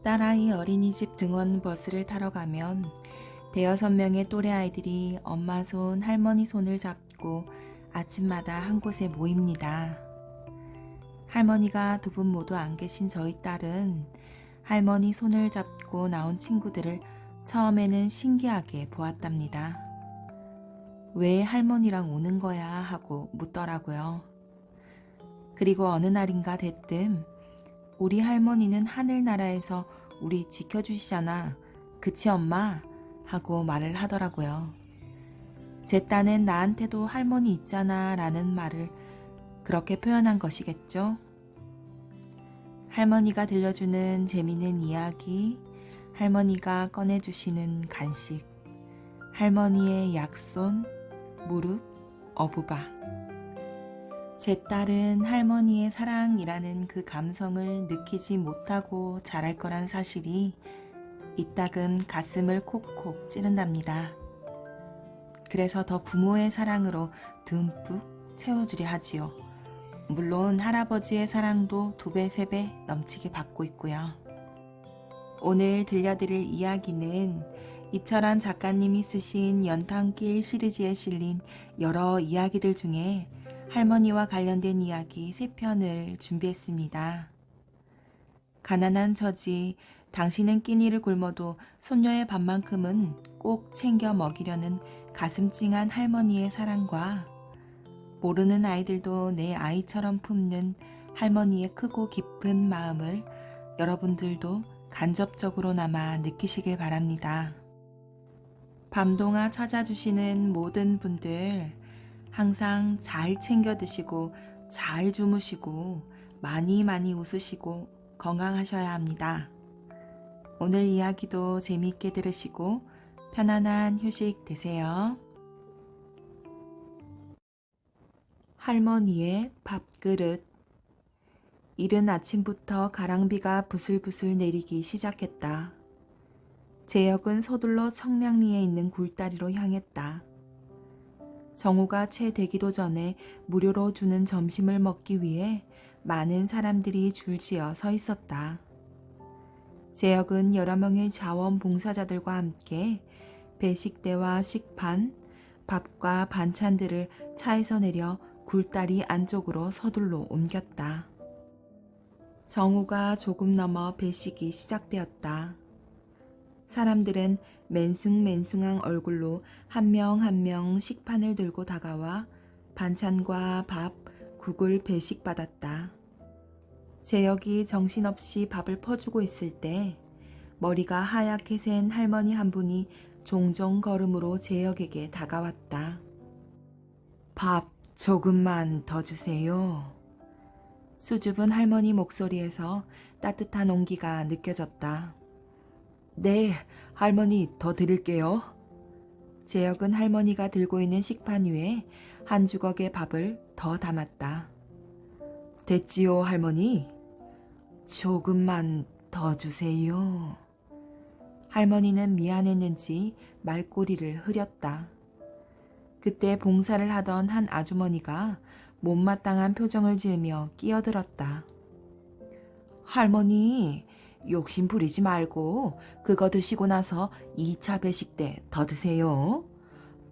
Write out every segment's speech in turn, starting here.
딸아이 어린이집 등원 버스를 타러 가면 대여섯 명의 또래 아이들이 엄마 손, 할머니 손을 잡고 아침마다 한 곳에 모입니다. 할머니가 두 분 모두 안 계신 저희 딸은 할머니 손을 잡고 나온 친구들을 처음에는 신기하게 보았답니다. 왜 할머니랑 오는 거야 하고 묻더라고요. 그리고 어느 날인가 대뜸 우리 할머니는 하늘나라에서 우리 지켜주시잖아. 그치 엄마? 하고 말을 하더라고요. 제 딴엔 나한테도 할머니 있잖아 라는 말을 그렇게 표현한 것이겠죠? 할머니가 들려주는 재미있는 이야기, 할머니가 꺼내주시는 간식, 할머니의 약손, 무릎, 어부바. 제 딸은 할머니의 사랑이라는 그 감성을 느끼지 못하고 자랄 거란 사실이 이따금 가슴을 콕콕 찌른답니다. 그래서 더 부모의 사랑으로 듬뿍 채워주려 하지요. 물론 할아버지의 사랑도 2배, 3배 넘치게 받고 있고요. 오늘 들려드릴 이야기는 이철환 작가님이 쓰신 연탄길 시리즈에 실린 여러 이야기들 중에 할머니와 관련된 이야기 3편을 준비했습니다. 가난한 처지, 당신은 끼니를 굶어도 손녀의 밥만큼은 꼭 챙겨 먹이려는 가슴 찡한 할머니의 사랑과 모르는 아이들도 내 아이처럼 품는 할머니의 크고 깊은 마음을 여러분들도 간접적으로나마 느끼시길 바랍니다. 밤동아 찾아주시는 모든 분들 항상 잘 챙겨 드시고 잘 주무시고 많이 웃으시고 건강하셔야 합니다. 오늘 이야기도 재미있게 들으시고 편안한 휴식 되세요. 할머니의 밥그릇. 이른 아침부터 가랑비가 부슬부슬 내리기 시작했다. 재혁은 서둘러 청량리에 있는 굴다리로 향했다. 정오가 채 되기도 전에 무료로 주는 점심을 먹기 위해 많은 사람들이 줄지어 서 있었다. 재혁은 여러 명의 자원봉사자들과 함께 배식대와 식판, 밥과 반찬들을 차에서 내려 굴다리 안쪽으로 서둘러 옮겼다. 정오가 조금 넘어 배식이 시작되었다. 사람들은 맨숭맨숭한 얼굴로 한 명 한 명 식판을 들고 다가와 반찬과 밥, 국을 배식받았다. 재혁이 정신없이 밥을 퍼주고 있을 때 머리가 하얗게 센 할머니 한 분이 종종 걸음으로 재혁에게 다가왔다. 밥 조금만 더 주세요. 수줍은 할머니 목소리에서 따뜻한 온기가 느껴졌다. 네, 할머니 더 드릴게요. 재혁은 할머니가 들고 있는 식판 위에 한 주걱의 밥을 더 담았다. 됐지요, 할머니? 조금만 더 주세요. 할머니는 미안했는지 말꼬리를 흐렸다. 그때 봉사를 하던 한 아주머니가 못마땅한 표정을 지으며 끼어들었다. 할머니, 욕심 부리지 말고 그거 드시고 나서 2차 배식 때 더 드세요.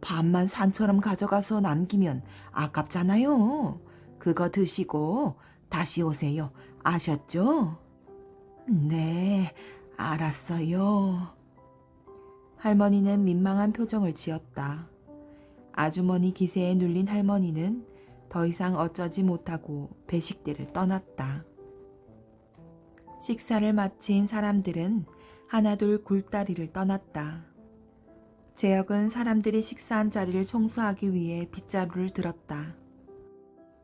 밥만 산처럼 가져가서 남기면 아깝잖아요. 그거 드시고 다시 오세요. 아셨죠? 네, 알았어요. 할머니는 민망한 표정을 지었다. 아주머니 기세에 눌린 할머니는 더 이상 어쩌지 못하고 배식대를 떠났다. 식사를 마친 사람들은 하나둘 굴다리를 떠났다. 재혁은 사람들이 식사한 자리를 청소하기 위해 빗자루를 들었다.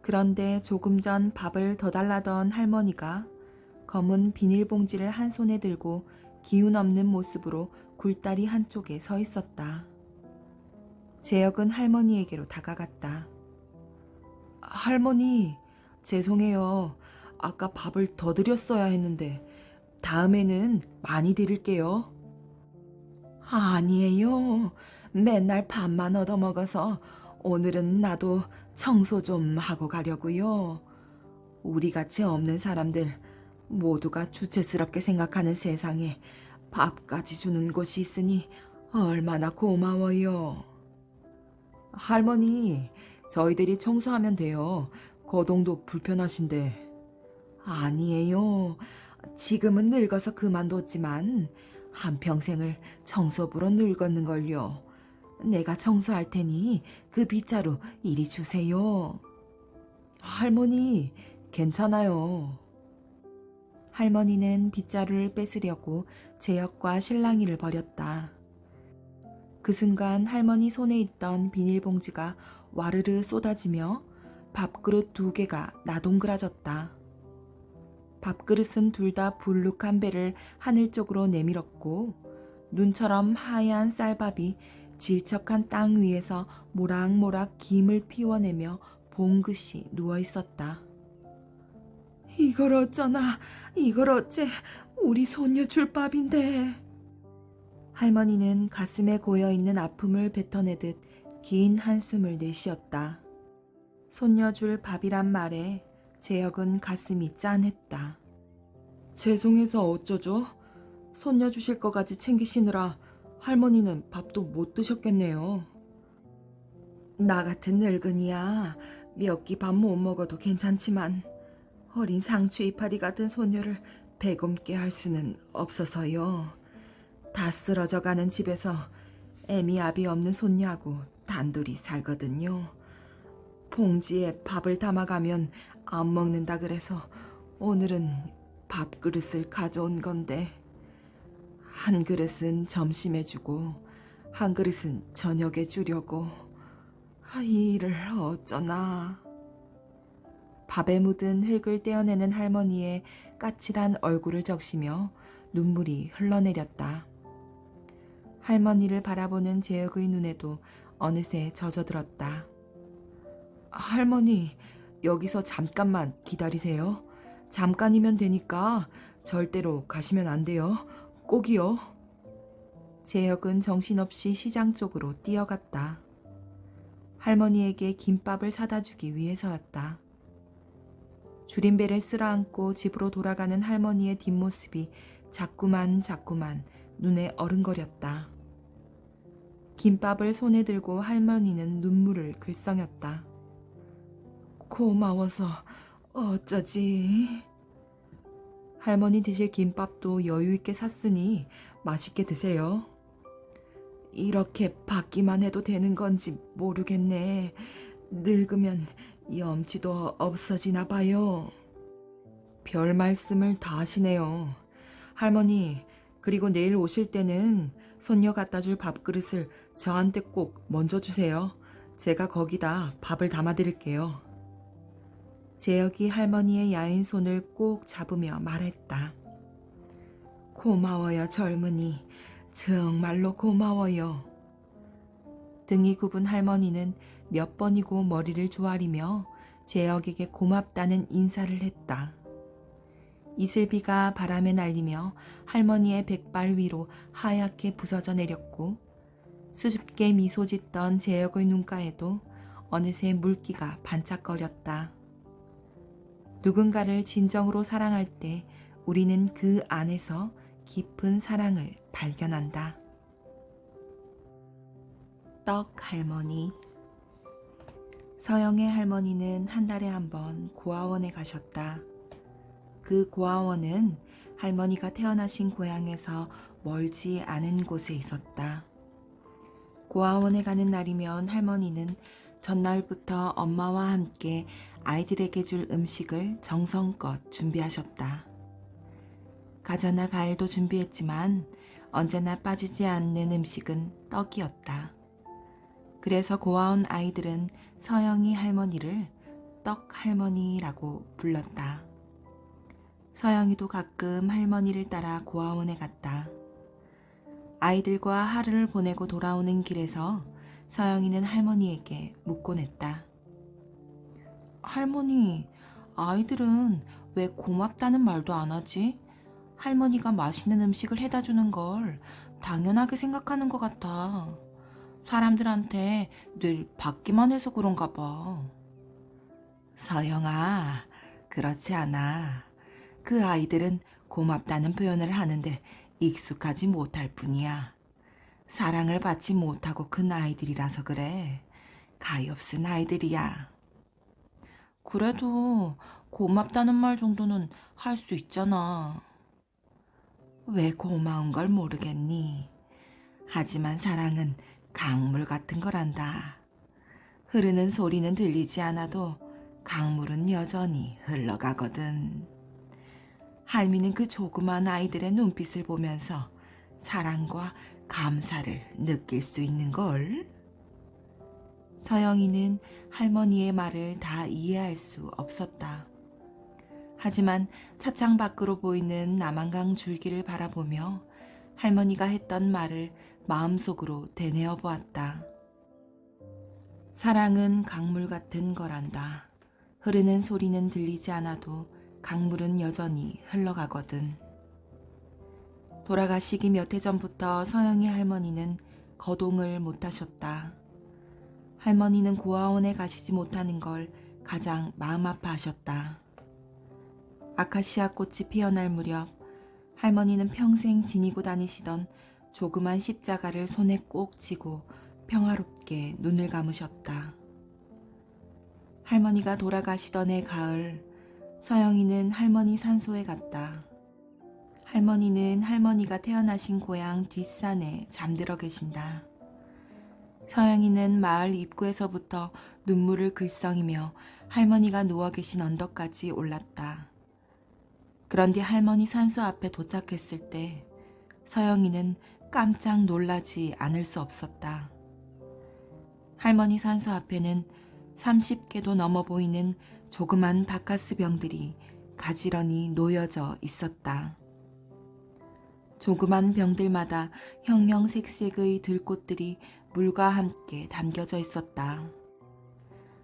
그런데 조금 전 밥을 더 달라던 할머니가 검은 비닐봉지를 한 손에 들고 기운 없는 모습으로 굴다리 한쪽에 서 있었다. 재혁은 할머니에게로 다가갔다. 할머니, 죄송해요. 아까 밥을 더 드렸어야 했는데 다음에는 많이 드릴게요. 아니에요. 맨날 밥만 얻어먹어서 오늘은 나도 청소 좀 하고 가려고요. 우리같이 없는 사람들 모두가 주체스럽게 생각하는 세상에 밥까지 주는 곳이 있으니 얼마나 고마워요. 할머니, 저희들이 청소하면 돼요. 거동도 불편하신데. 아니에요. 지금은 늙어서 그만뒀지만 한평생을 청소부로 늙었는걸요. 내가 청소할 테니 그 빗자루 이리 주세요. 할머니, 괜찮아요. 할머니는 빗자루를 뺏으려고 제역과 실랑이를 벌였다. 그 순간 할머니 손에 있던 비닐봉지가 와르르 쏟아지며 밥그릇 2개가 나동그라졌다. 밥그릇은 둘 다 불룩한 배를 하늘 쪽으로 내밀었고 눈처럼 하얀 쌀밥이 질척한 땅 위에서 모락모락 김을 피워내며 봉긋이 누워 있었다. 이걸 어쩌나, 이걸 어째, 우리 손녀 줄 밥인데. 할머니는 가슴에 고여있는 아픔을 뱉어내듯 긴 한숨을 내쉬었다. 손녀 줄 밥이란 말에 재혁은 가슴이 짠했다. 죄송해서 어쩌죠? 손녀 주실 거까지 챙기시느라 할머니는 밥도 못 드셨겠네요. 나 같은 늙은이야 몇 끼 밥 못 먹어도 괜찮지만 어린 상추 이파리 같은 손녀를 배굶게 할 수는 없어서요. 다 쓰러져가는 집에서 애미압이 없는 손녀하고 단둘이 살거든요. 봉지에 밥을 담아가면 안 먹는다 그래서 오늘은 밥그릇을 가져온 건데 한 그릇은 점심에 주고 한 그릇은 저녁에 주려고. 이 일을 어쩌나. 밥에 묻은 흙을 떼어내는 할머니의 까칠한 얼굴을 적시며 눈물이 흘러내렸다. 할머니를 바라보는 재혁의 눈에도 어느새 젖어들었다. 할머니, 여기서 잠깐만 기다리세요. 잠깐이면 되니까 절대로 가시면 안 돼요. 꼭이요. 재혁은 정신없이 시장 쪽으로 뛰어갔다. 할머니에게 김밥을 사다 주기 위해서였다. 줄임배를 쓸어안고 집으로 돌아가는 할머니의 뒷모습이 자꾸만 눈에 어른거렸다. 김밥을 손에 들고 할머니는 눈물을 글썽였다. 고마워서 어쩌지. 할머니 드실 김밥도 여유있게 샀으니 맛있게 드세요. 이렇게 받기만 해도 되는 건지 모르겠네. 늙으면 염치도 없어지나 봐요. 별 말씀을 다 하시네요. 할머니, 그리고 내일 오실 때는 손녀 갖다 줄 밥그릇을 저한테 꼭 먼저 주세요. 제가 거기다 밥을 담아드릴게요. 재혁이 할머니의 야윈 손을 꼭 잡으며 말했다. 고마워요, 젊은이. 정말로 고마워요. 등이 굽은 할머니는 몇 번이고 머리를 조아리며 재혁에게 고맙다는 인사를 했다. 이슬비가 바람에 날리며 할머니의 백발 위로 하얗게 부서져 내렸고 수줍게 미소 짓던 재혁의 눈가에도 어느새 물기가 반짝거렸다. 누군가를 진정으로 사랑할 때 우리는 그 안에서 깊은 사랑을 발견한다. 떡 할머니. 서영의 할머니는 한 달에 한 번 고아원에 가셨다. 그 고아원은 할머니가 태어나신 고향에서 멀지 않은 곳에 있었다. 고아원에 가는 날이면 할머니는 전날부터 엄마와 함께 아이들에게 줄 음식을 정성껏 준비하셨다. 과자나 과일도 준비했지만 언제나 빠지지 않는 음식은 떡이었다. 그래서 고아원 아이들은 서영이 할머니를 떡 할머니라고 불렀다. 서영이도 가끔 할머니를 따라 고아원에 갔다. 아이들과 하루를 보내고 돌아오는 길에서 서영이는 할머니에게 묻곤 했다. 할머니, 아이들은 왜 고맙다는 말도 안 하지? 할머니가 맛있는 음식을 해다 주는 걸 당연하게 생각하는 것 같아. 사람들한테 늘 받기만 해서 그런가 봐. 서영아, 그렇지 않아. 그 아이들은 고맙다는 표현을 하는데 익숙하지 못할 뿐이야. 사랑을 받지 못하고 큰 아이들이라서 그래. 가엾은 아이들이야. 그래도 고맙다는 말 정도는 할 수 있잖아. 왜 고마운 걸 모르겠니? 하지만 사랑은 강물 같은 거란다. 흐르는 소리는 들리지 않아도 강물은 여전히 흘러가거든. 할미는 그 조그만 아이들의 눈빛을 보면서 사랑과 감사를 느낄 수 있는 걸. 서영이는 할머니의 말을 다 이해할 수 없었다. 하지만 차창 밖으로 보이는 남한강 줄기를 바라보며 할머니가 했던 말을 마음속으로 되뇌어 보았다. 사랑은 강물 같은 거란다. 흐르는 소리는 들리지 않아도 강물은 여전히 흘러가거든. 돌아가시기 몇 해 전부터 서영이 할머니는 거동을 못하셨다. 할머니는 고아원에 가시지 못하는 걸 가장 마음 아파하셨다. 아카시아 꽃이 피어날 무렵 할머니는 평생 지니고 다니시던 조그만 십자가를 손에 꼭 쥐고 평화롭게 눈을 감으셨다. 할머니가 돌아가시던 해 가을, 서영이는 할머니 산소에 갔다. 할머니는 할머니가 태어나신 고향 뒷산에 잠들어 계신다. 서영이는 마을 입구에서부터 눈물을 글썽이며 할머니가 누워 계신 언덕까지 올랐다. 그런데 할머니 산소 앞에 도착했을 때 서영이는 깜짝 놀라지 않을 수 없었다. 할머니 산소 앞에는 30개도 넘어 보이는 조그만 바카스 병들이 가지런히 놓여져 있었다. 조그만 병들마다 형형색색의 들꽃들이 물과 함께 담겨져 있었다.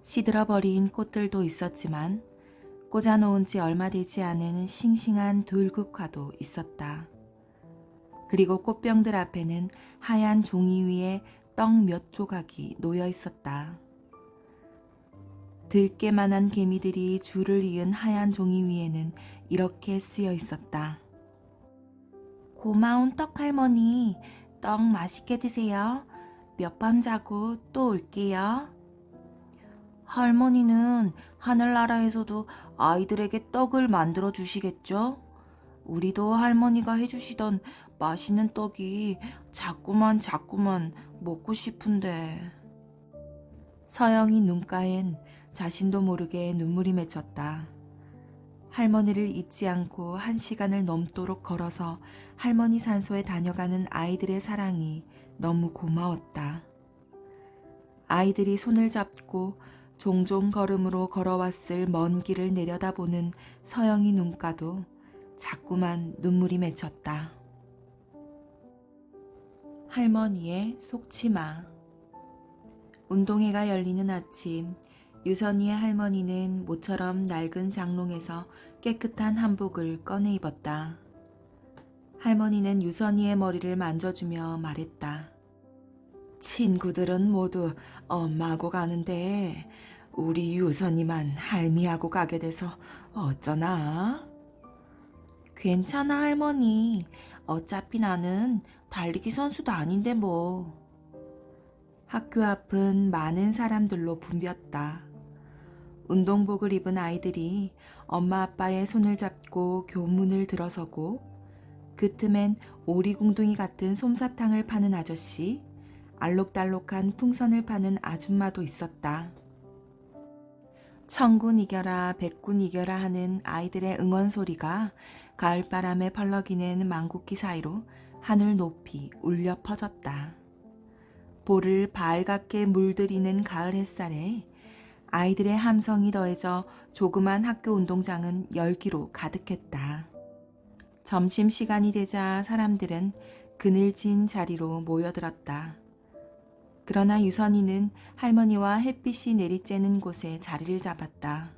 시들어버린 꽃들도 있었지만 꽂아놓은 지 얼마 되지 않은 싱싱한 들국화도 있었다. 그리고 꽃병들 앞에는 하얀 종이 위에 떡 몇 조각이 놓여 있었다. 들깨만한 개미들이 줄을 이은 하얀 종이 위에는 이렇게 쓰여 있었다. 고마운 떡 할머니, 떡 맛있게 드세요. 몇 밤 자고 또 올게요. 할머니는 하늘나라에서도 아이들에게 떡을 만들어 주시겠죠? 우리도 할머니가 해주시던 맛있는 떡이 자꾸만 먹고 싶은데. 서영이 눈가엔 자신도 모르게 눈물이 맺혔다. 할머니를 잊지 않고 1시간을 넘도록 걸어서 할머니 산소에 다녀가는 아이들의 사랑이 너무 고마웠다. 아이들이 손을 잡고 종종 걸음으로 걸어왔을 먼 길을 내려다보는 서영이 눈가도 자꾸만 눈물이 맺혔다. 할머니의 속치마. 운동회가 열리는 아침, 유선이의 할머니는 모처럼 낡은 장롱에서 깨끗한 한복을 꺼내 입었다. 할머니는 유선이의 머리를 만져주며 말했다. 친구들은 모두 엄마하고 가는데 우리 유선이만 할미하고 가게 돼서 어쩌나? 괜찮아 할머니. 어차피 나는 달리기 선수도 아닌데 뭐. 학교 앞은 많은 사람들로 붐볐다. 운동복을 입은 아이들이 엄마 아빠의 손을 잡고 교문을 들어서고 그 틈엔 오리궁둥이 같은 솜사탕을 파는 아저씨, 알록달록한 풍선을 파는 아줌마도 있었다. 천군 이겨라 백군 이겨라 하는 아이들의 응원 소리가 가을바람에 펄럭이는 망국기 사이로 하늘 높이 울려 퍼졌다. 볼을 발갛게 물들이는 가을 햇살에 아이들의 함성이 더해져 조그만 학교 운동장은 열기로 가득했다. 점심시간이 되자 사람들은 그늘진 자리로 모여들었다. 그러나 유선이는 할머니와 햇빛이 내리쬐는 곳에 자리를 잡았다.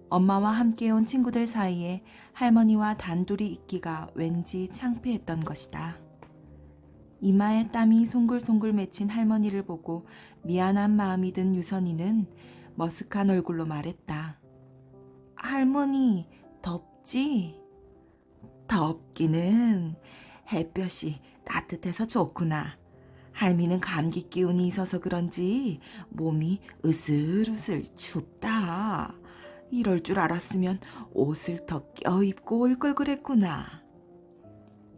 엄마와 함께 온 친구들 사이에 할머니와 단둘이 있기가 왠지 창피했던 것이다. 이마에 땀이 송글송글 맺힌 할머니를 보고 미안한 마음이 든 유선이는 머쓱한 얼굴로 말했다. 할머니, 덥지? 덥기는 햇볕이 따뜻해서 좋구나. 할미는 감기 기운이 있어서 그런지 몸이 으슬으슬 춥다. 이럴 줄 알았으면 옷을 더 껴입고 올 걸 그랬구나.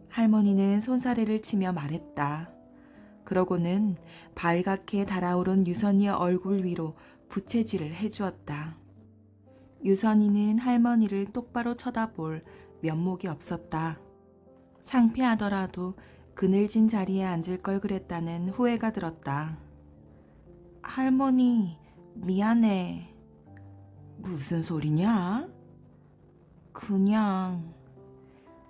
할머니는 손사래를 치며 말했다. 그러고는 발갛게 달아오른 유선이의 얼굴 위로 부채질을 해주었다. 유선이는 할머니를 똑바로 쳐다볼 면목이 없었다. 창피하더라도 그늘진 자리에 앉을 걸 그랬다는 후회가 들었다. 할머니, 미안해. 무슨 소리냐? 그냥...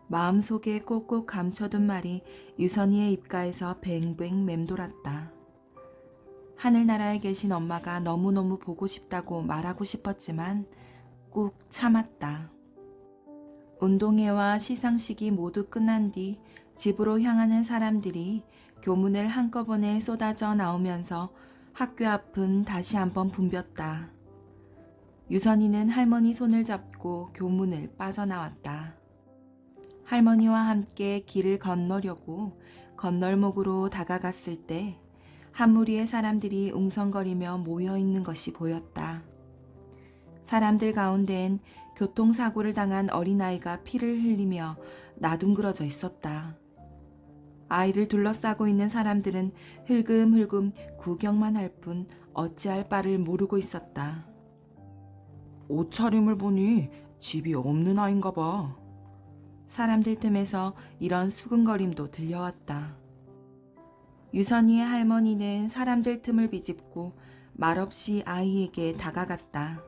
마음속에 꼭꼭 감춰둔 말이 유선이의 입가에서 뱅뱅 맴돌았다. 하늘나라에 계신 엄마가 너무너무 보고 싶다고 말하고 싶었지만 꾹 참았다. 운동회와 시상식이 모두 끝난 뒤 집으로 향하는 사람들이 교문을 한꺼번에 쏟아져 나오면서 학교 앞은 다시 한번 붐볐다. 유선이는 할머니 손을 잡고 교문을 빠져나왔다. 할머니와 함께 길을 건너려고 건널목으로 다가갔을 때 한 무리의 사람들이 웅성거리며 모여 있는 것이 보였다. 사람들 가운데엔 교통사고를 당한 어린아이가 피를 흘리며 나둥그러져 있었다. 아이를 둘러싸고 있는 사람들은 흘금흘금 구경만 할 뿐 어찌할 바를 모르고 있었다. 옷차림을 보니 집이 없는 아이인가 봐. 사람들 틈에서 이런 수근거림도 들려왔다. 유선이의 할머니는 사람들 틈을 비집고 말없이 아이에게 다가갔다.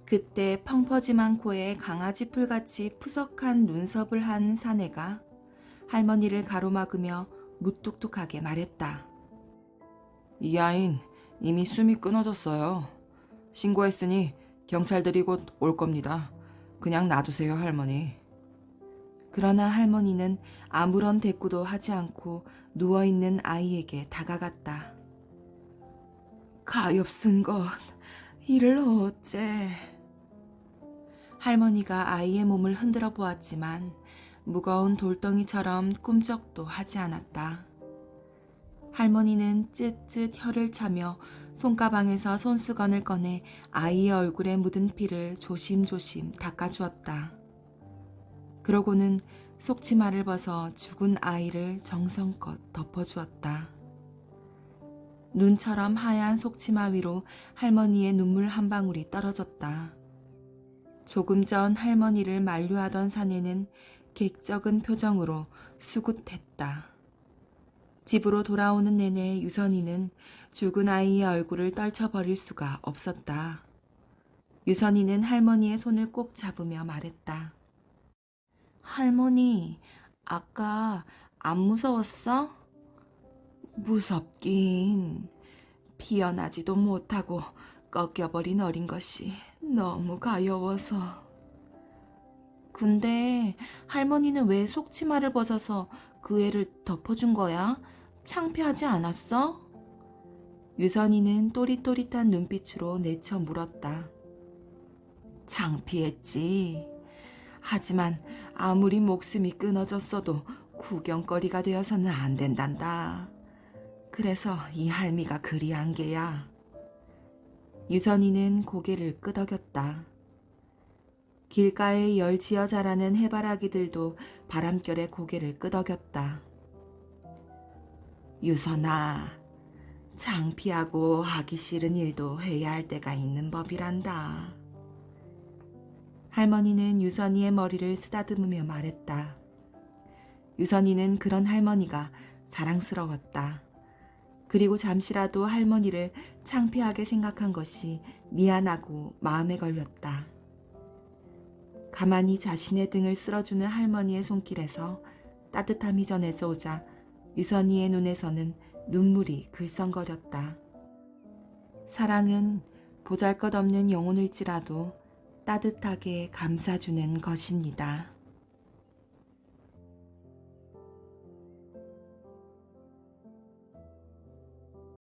그때 펑퍼짐한 코에 강아지 풀같이 푸석한 눈썹을 한 사내가 할머니를 가로막으며 무뚝뚝하게 말했다. 이 아이는 이미 숨이 끊어졌어요. 신고했으니 경찰들이 곧 올 겁니다. 그냥 놔두세요, 할머니. 그러나 할머니는 아무런 대꾸도 하지 않고 누워있는 아이에게 다가갔다. 가엾은 것, 이를 어째. 할머니가 아이의 몸을 흔들어 보았지만 무거운 돌덩이처럼 꿈쩍도 하지 않았다. 할머니는 쯧쯧 혀를 차며 손가방에서 손수건을 꺼내 아이의 얼굴에 묻은 피를 조심조심 닦아주었다. 그러고는 속치마를 벗어 죽은 아이를 정성껏 덮어주었다. 눈처럼 하얀 속치마 위로 할머니의 눈물 한 방울이 떨어졌다. 조금 전 할머니를 만류하던 사내는 객적은 표정으로 수굿했다. 집으로 돌아오는 내내 유선이는 죽은 아이의 얼굴을 떨쳐버릴 수가 없었다. 유선이는 할머니의 손을 꼭 잡으며 말했다. 할머니, 아까 안 무서웠어? 무섭긴. 피어나지도 못하고 꺾여버린 어린 것이 너무 가여워서. 근데 할머니는 왜 속치마를 벗어서 그 애를 덮어준 거야? 창피하지 않았어? 유선이는 또릿또릿한 눈빛으로 내쳐 물었다. 창피했지. 하지만 아무리 목숨이 끊어졌어도 구경거리가 되어서는 안 된단다. 그래서 이 할미가 그리 한 게야. 유선이는 고개를 끄덕였다. 길가에 열지어 자라는 해바라기들도 바람결에 고개를 끄덕였다. 유선아, 창피하고 하기 싫은 일도 해야 할 때가 있는 법이란다. 할머니는 유선이의 머리를 쓰다듬으며 말했다. 유선이는 그런 할머니가 자랑스러웠다. 그리고 잠시라도 할머니를 창피하게 생각한 것이 미안하고 마음에 걸렸다. 가만히 자신의 등을 쓸어주는 할머니의 손길에서 따뜻함이 전해져 오자 유선이의 눈에서는 눈물이 글썽거렸다. 사랑은 보잘것없는 영혼일지라도 따뜻하게 감싸주는 것입니다.